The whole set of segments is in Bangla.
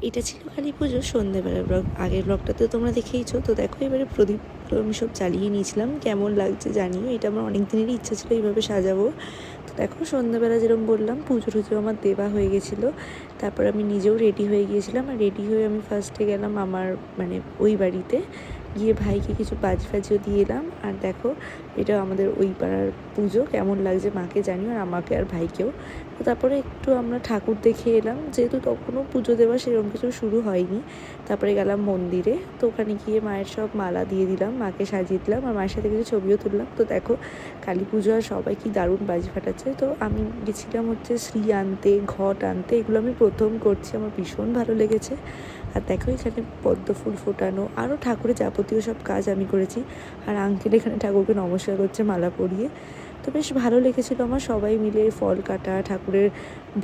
এটা ছিল কালী পুজোর সন্ধ্যেবেলার ব্লগ। আগের ব্লগটাতে তোমরা দেখেইছো। তো দেখো এবারে প্রদীপগুলো আমি সব জ্বালিয়ে নিয়েছিলাম। কেমন লাগছে জানিও। এটা আমার অনেক দিনেরই ইচ্ছা ছিল এইভাবে সাজাবো। তো দেখো সন্ধ্যাবেলা যেরকম বললাম পুজো টুজো আমার দেওয়া হয়ে গেছিলো। তারপর আমি নিজেও রেডি হয়ে গিয়েছিলাম। আর রেডি হয়ে আমি ফার্স্টে গেলাম আমার মানে ওই বাড়িতে, গিয়ে ভাইকে কিছু বাজি ফাজিও দিয়ে এলাম। আর দেখো এটা আমাদের ওই পাড়ার পুজো, কেমন লাগছে মাকে জানিও আর আমাকে আর ভাইকেও। তো তারপরে একটু আমরা ঠাকুর দেখে এলাম, যেহেতু তখনও পুজো দেওয়া সেরকম কিছু শুরু হয়নি। তারপরে গেলাম মন্দিরে, তো ওখানে গিয়ে মায়ের সব মালা দিয়ে দিলাম, মাকে সাজিয়ে দিলাম আর মায়ের সাথে কিছু ছবিও তুললাম। তো দেখো কালী পুজো আর সবাই কি দারুণ বাজি ফাটাচ্ছে। তো আমি গেছিলাম হচ্ছে শ্রী আনতে, ঘট আনতে, এগুলো আমি প্রথম করছি, আমার ভীষণ ভালো লেগেছে। আর দেখো এখানে পদ্ম ফুল ফোটানো, আরও ঠাকুরের যাবতীয় সব কাজ আমি করেছি। আর আঙ্কেল এখানে ঠাকুরকে নমস্কার করছে মালা পরিয়ে। তো বেশ ভালো লেগেছিলো আমার, সবাই মিলে ফল কাটা, ঠাকুরের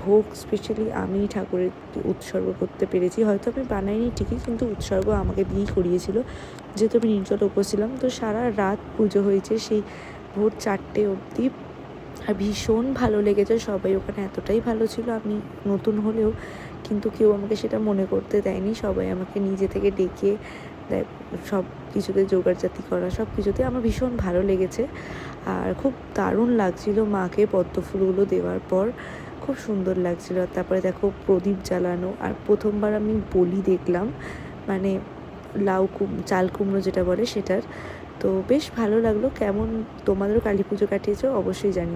ভোগ স্পেশালি আমি ঠাকুরের উৎসর্গ করতে পেরেছি। হয়তো আমি বানাইনি ঠিকই, কিন্তু উৎসর্গ আমাকে দিয়েই করিয়েছিল, যেহেতু আমি নির্জল উপোস ছিলাম। তো সারা রাত পুজো হয়েছে, সেই ভোর 4টে অবধি। আর ভীষণ ভালো লেগেছে, সবাই ওখানে এতটাই ভালো ছিল। আমি নতুন হলেও কিন্তু কেউ আমাকে সেটা মনে করতে দেয়নি, সবাই আমাকে নিজে থেকে ডেকে দেয়, সব কিছুতে জোগাড়জাতি করা, সব কিছুতে আমার ভীষণ ভালো লেগেছে। আর খুব দারুণ লাগছিল মাকে পদ্ম ফুলগুলো দেওয়ার পর, খুব সুন্দর লাগছিল। আর তারপরে দেখো প্রদীপ জ্বালানো, আর প্রথমবার আমি বলি দেখলাম, মানে চাল কুমড়ো যেটা বলে সেটার। তো বেশ ভালো লাগলো। কেমন তোমাদেরও কালী পুজো কাটিয়েছো অবশ্যই জানিও।